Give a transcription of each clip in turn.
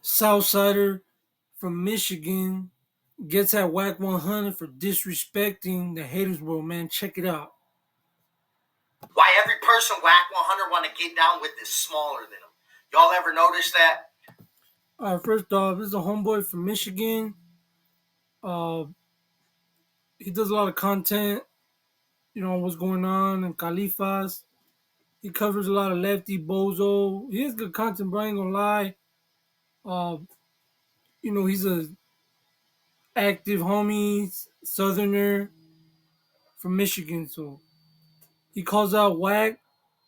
Southsider from Michigan gets at WACK 100 for disrespecting the Hatersworld, man. Check it out. Why every person WACK 100 want to get down with is smaller than them. Y'all ever notice that? First off, this is a homeboy from Michigan. Uh, he does a lot of content, what's going on in Califas. He covers a lot of lefty bozo. He has good content, bro. I ain't gonna lie. Uh, he's a active homie, southerner from Michigan. So he calls out Wack.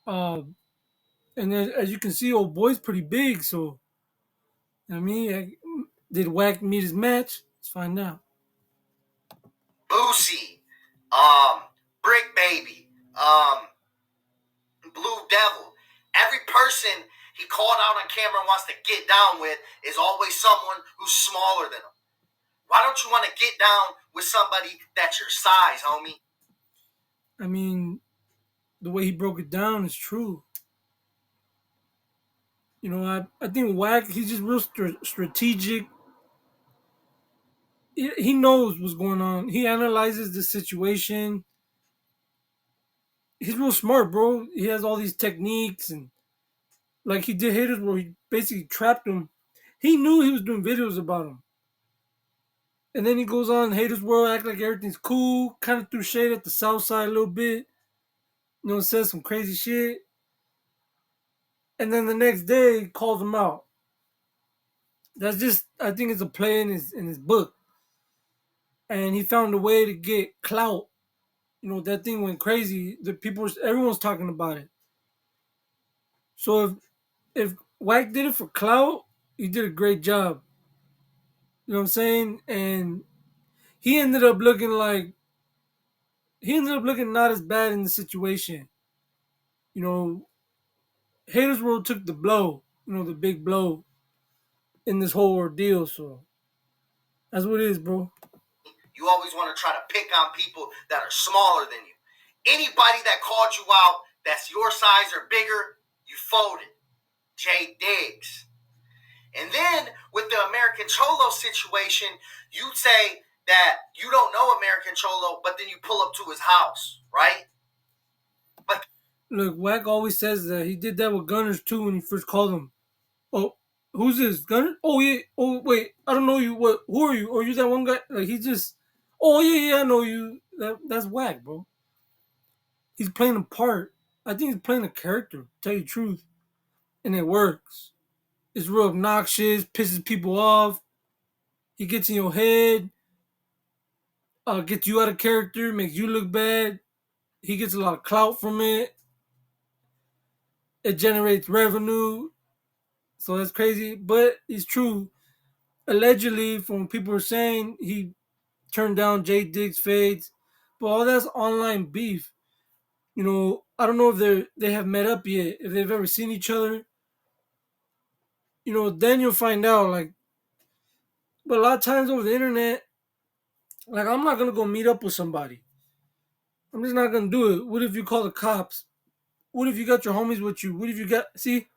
Uh, and then, as you can see, old boy's pretty big. So, did Wack meet his match? Let's find out. Boosie, Brick Baby, Blue Devil. Every person he called out on camera and wants to get down with is always someone who's smaller than him. Why don't you want to get down with somebody that's your size, homie? I mean, the way he broke it down is true. I think Wack, he's just real strategic. He knows what's going on. He analyzes the situation. He's real smart, bro. He has all these techniques, and like he did haters where he basically trapped him. He knew he was doing videos about him. And then he goes on Haters World, act like everything's cool, kind of threw shade at the South Side a little bit, says some crazy shit. And then the next day he calls him out. That's just, I think it's a play in his book. And he found a way to get clout. That thing went crazy. Everyone's talking about it. So if Wack did it for clout, he did a great job. You know what I'm saying? And he ended up looking like not as bad in the situation. You know, Hatersworld took the blow, the big blow in this whole ordeal. So that's what it is, bro. You always want to try to pick on people that are smaller than you. Anybody that called you out that's your size or bigger, you folded. Jay Diggs. And then with the American Cholo situation, you'd say that you don't know American Cholo, but then you pull up to his house, right? But look, Wack always says that he did that with Gunners too when he first called him. Oh, who's this? Gunner? Oh yeah. Oh wait, I don't know you. What? Who are you? Or you that one guy? Like he just. Oh yeah, I know you. That's Wack, bro. He's playing a part. I think he's playing a character. To tell you the truth, and it works. It's real obnoxious, pisses people off. He gets in your head, gets you out of character, makes you look bad. He gets a lot of clout from it. It generates revenue. So that's crazy. But it's true. Allegedly, from what people are saying, he turned down Jay Diggs fades. But all that's online beef. I don't know if they have met up yet, if they've ever seen each other. Then you'll find out. But a lot of times over the internet, I'm not gonna go meet up with somebody. I'm just not gonna do it. What if you call the cops? What if you got your homies with you? What if you got see?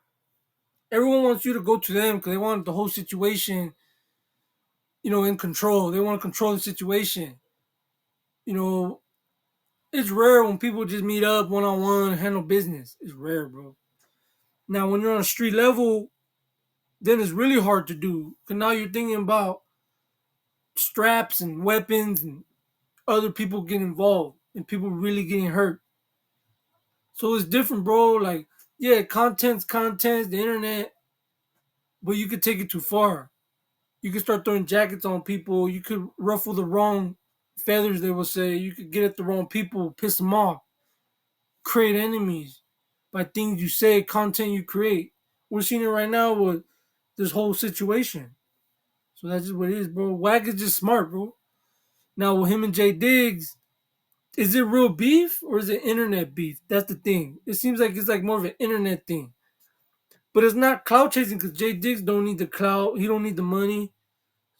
Everyone wants you to go to them because they want the whole situation, in control. They want to control the situation. You know, it's rare when people just meet up one on one, handle business. It's rare, bro. Now, when you're on a street level, then it's really hard to do. Because now you're thinking about straps and weapons and other people getting involved and people really getting hurt. So it's different, bro. Like, yeah, content's content, the internet, but you could take it too far. You could start throwing jackets on people. You could ruffle the wrong feathers, they will say. You could get at the wrong people, piss them off, create enemies by things you say, content you create. We're seeing it right now with this whole situation. So that's just what it is, bro. Wack is just smart, bro. Now with him and Jay Diggs, is it real beef or is it internet beef? That's the thing. It seems like it's like more of an internet thing. But it's not clout chasing because Jay Diggs don't need the clout. He don't need the money.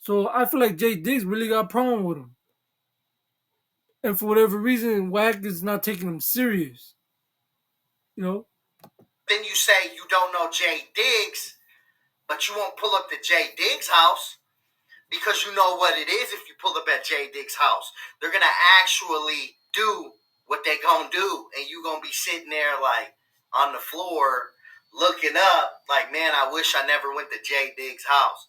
So I feel like Jay Diggs really got a problem with him. And for whatever reason, Wack is not taking him serious. You know? Then you say you don't know Jay Diggs, but you won't pull up to Jay Diggs' house because you know what it is. If you pull up at Jay Diggs' house, they're gonna actually do what they gonna do, and you gonna be sitting there like on the floor looking up like, man, I wish I never went to Jay Diggs' house.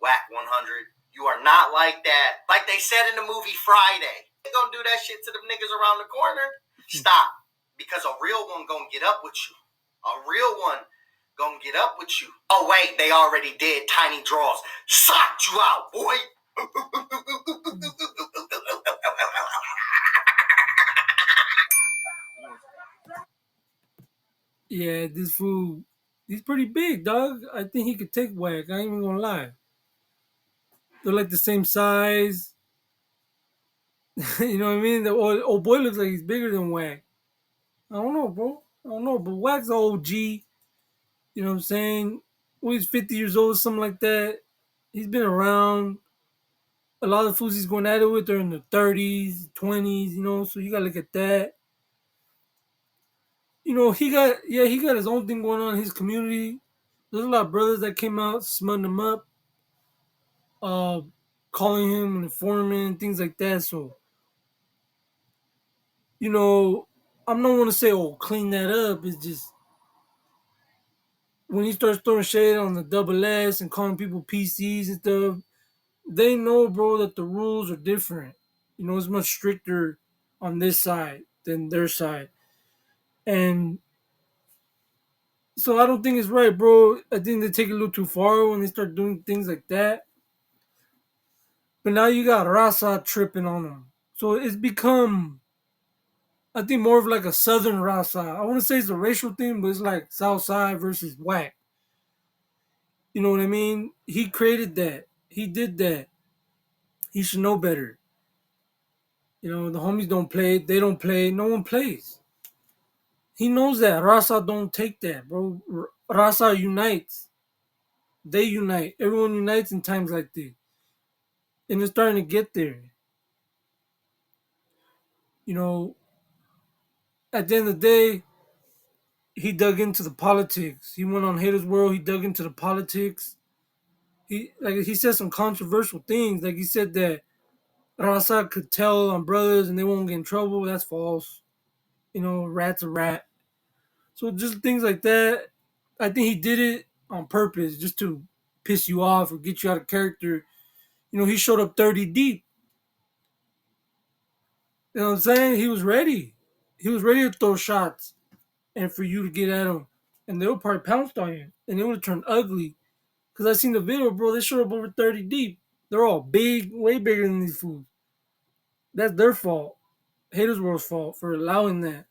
WACK100, you are not like that. Like they said in the movie Friday, they gonna do that shit to them niggas around the corner. Stop, because a real one gonna get up with you. A real one gonna get up with you. Oh wait, they already did. Tiny Draws socked you out, boy. Yeah, this fool, he's pretty big, dog. I think he could take Wack. I ain't even gonna lie. They're like the same size. You know what I mean? The old boy looks like he's bigger than Wack. I don't know, bro. I don't know, but Wack's an OG. You know what I'm saying? Well, he's 50 years old, something like that. He's been around. A lot of the fools he's going at it with are in the 30s, 20s, you know, so you gotta look at that. You know, he got his own thing going on in his community. There's a lot of brothers that came out smutting him up, uh, calling him an informant, things like that. So, you know, I'm not gonna say, oh, clean that up. It's just when he starts throwing shade on the double S and calling people PCs and stuff, they know, bro, that the rules are different. You know, it's much stricter on this side than their side. And so I don't think it's right, bro. I think they take it a little too far when they start doing things like that. But now you got Rasa tripping on them. So it's become, I think, more of like a Southern Rasa. I want to say it's a racial thing, but it's like South Side versus Wack. You know what I mean? He created that. He did that. He should know better. You know, the homies don't play. They don't play. No one plays. He knows that. Rasa don't take that, bro. Rasa unites. They unite. Everyone unites in times like this. And it's starting to get there. You know, at the end of the day, he dug into the politics. He went on Hatersworld. He dug into the politics. He said some controversial things. Like he said that Rasa could tell on brothers and they won't get in trouble. That's false. You know, rat's a rat. So just things like that. I think he did it on purpose, just to piss you off or get you out of character. You know, he showed up 30 deep. You know what I'm saying? He was ready. He was ready to throw shots and for you to get at him. And they would probably pounced on you. And it would have turned ugly. Because I seen the video, bro. They showed up over 30 deep. They're all big, way bigger than these fools. That's their fault. Hatersworld's fault for allowing that.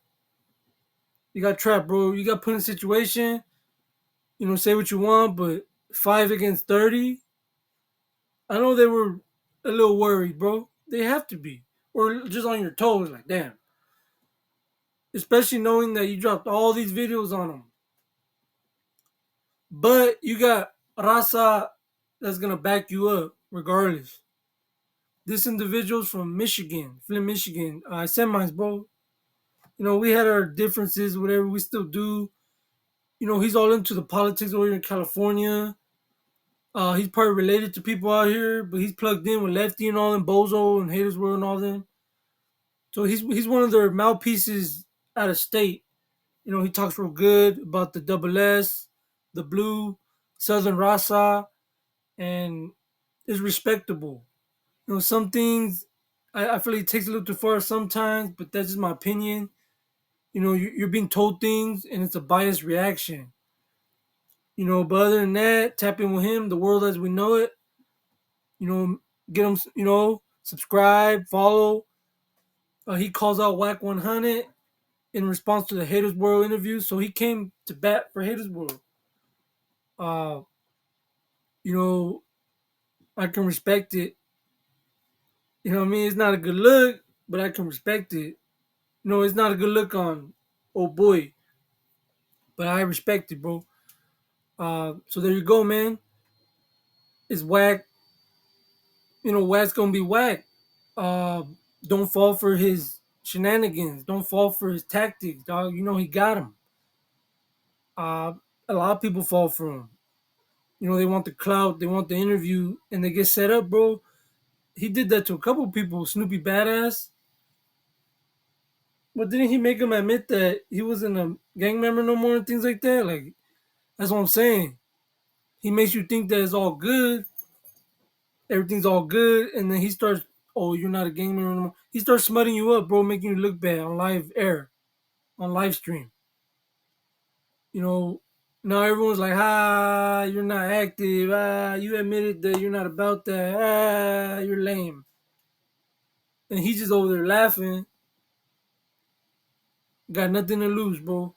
You got trapped, bro. You got put in a situation. You know, say what you want, but 5 against 30. I know they were a little worried, bro. They have to be. Or just on your toes, like, damn. Especially knowing that you dropped all these videos on them. But you got Rasa that's going to back you up regardless. This individual's from Michigan, Flint, Michigan. I sent mine, bro. You know, we had our differences, whatever. We still do. You know, he's all into the politics over here in California. He's probably related to people out here, but he's plugged in with Lefty and all them, Bozo and Hatersworld and all them. So he's one of their mouthpieces out of state. You know, he talks real good about the double S, the blue, Southern Rasa, and is respectable. You know, some things I feel like it takes a little too far sometimes, but that's just my opinion. You know, you're being told things and it's a biased reaction. You know, but other than that, tap in with him, the world as we know it. You know, get him, you know, subscribe, follow. He calls out WACK100 in response to the Haters World interview. So he came to bat for Haters World. Uh, you know, I can respect it. You know what I mean? It's not a good look, but I can respect it. You know, it's not a good look on oh boy, but I respect it, bro. So there you go, man. It's Wack. You know, Wack's gonna be Wack. Uh, don't fall for his shenanigans. Don't fall for his tactics, dog. You know he got him. Uh, a lot of people fall for him. You know, they want the clout, they want the interview, and they get set up, bro. He did that to a couple people. Snoopy Badass. But didn't he make him admit that he wasn't a gang member no more and things like that? Like, that's what I'm saying. He makes you think that it's all good, everything's all good, and then he starts, oh, you're not a gang member anymore. He starts smutting you up, bro, making you look bad on live air, on live stream. You know, now everyone's like, ah, you're not active. Ah, you admitted that you're not about that. Ah, you're lame. And he's just over there laughing. Got nothing to lose, bro.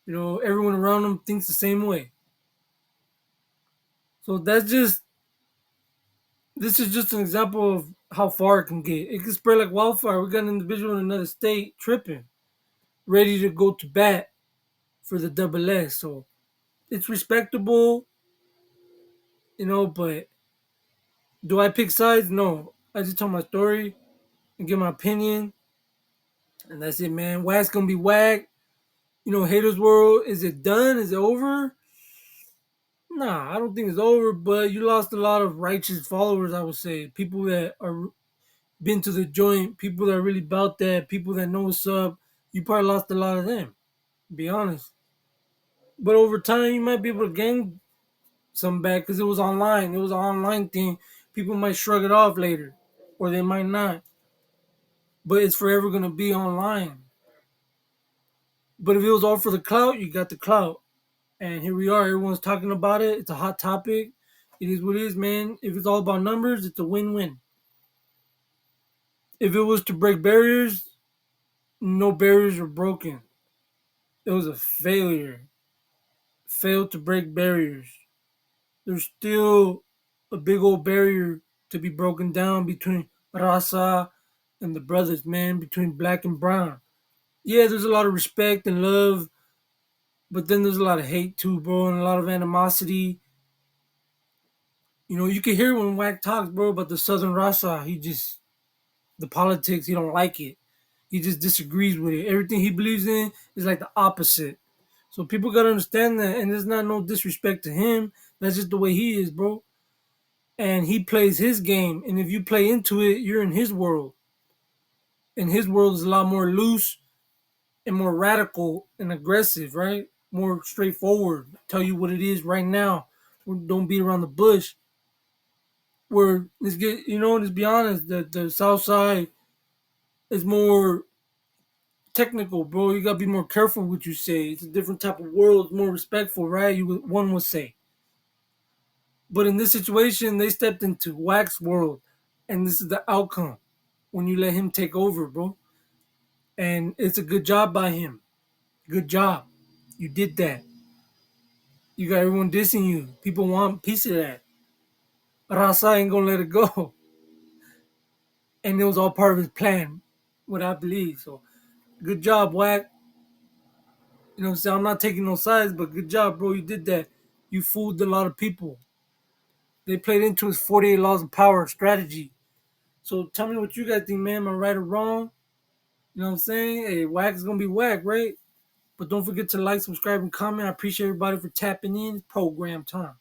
You know, everyone around him thinks the same way. So this is just an example of how far it can get. It can spread like wildfire. We got an individual in another state tripping, ready to go to bat for the double S. So it's respectable, you know, but do I pick sides? No. I just tell my story and give my opinion. And that's it, man. Wack's gonna be whack. You know, Hatersworld, is it done? Is it over? Nah, I don't think it's over, but you lost a lot of righteous followers, I would say. People that are been to the joint, people that are really about that, people that know what's up. You probably lost a lot of them, to be honest. But over time, you might be able to gain some back because it was online. It was an online thing. People might shrug it off later, or they might not. But it's forever gonna be online. But if it was all for the clout, you got the clout. And here we are. Everyone's talking about it. It's a hot topic. It is what it is, man. If it's all about numbers, it's a win-win. If it was to break barriers, no barriers were broken. It was a failure. Failed to break barriers. There's still a big old barrier to be broken down between Raza and the brothers, man, between black and brown. Yeah, there's a lot of respect and love, but then there's a lot of hate too, bro, and a lot of animosity. You know, you can hear when Wack talks, bro, about the Southern Raza. The politics, he don't like it. He just disagrees with it. Everything he believes in is like the opposite. So people gotta understand that, and there's not no disrespect to him. That's just the way he is, bro. And he plays his game, and if you play into it, you're in his world. And his world is a lot more loose and more radical and aggressive, right? More straightforward. Tell you what it is right now. Don't beat around the bush. Where let's get, you know, let's be honest, the South Side is more technical, bro. You gotta be more careful what you say. It's a different type of world, it's more respectful, right? One would say. But in this situation, they stepped into Wack's world, and this is the outcome when you let him take over, bro. And it's a good job by him. Good job. You did that. You got everyone dissing you. People want a piece of that. Rasa ain't gonna let it go. And it was all part of his plan, what I believe. So good job, Wack. You know what I'm saying? I'm not taking no sides, but good job, bro. You did that. You fooled a lot of people. They played into his 48 laws of power strategy. So tell me what you guys think, man. Am I right or wrong? You know what I'm saying? Hey, Wack is gonna be whack, right? But don't forget to like, subscribe, and comment. I appreciate everybody for tapping in. It's program time.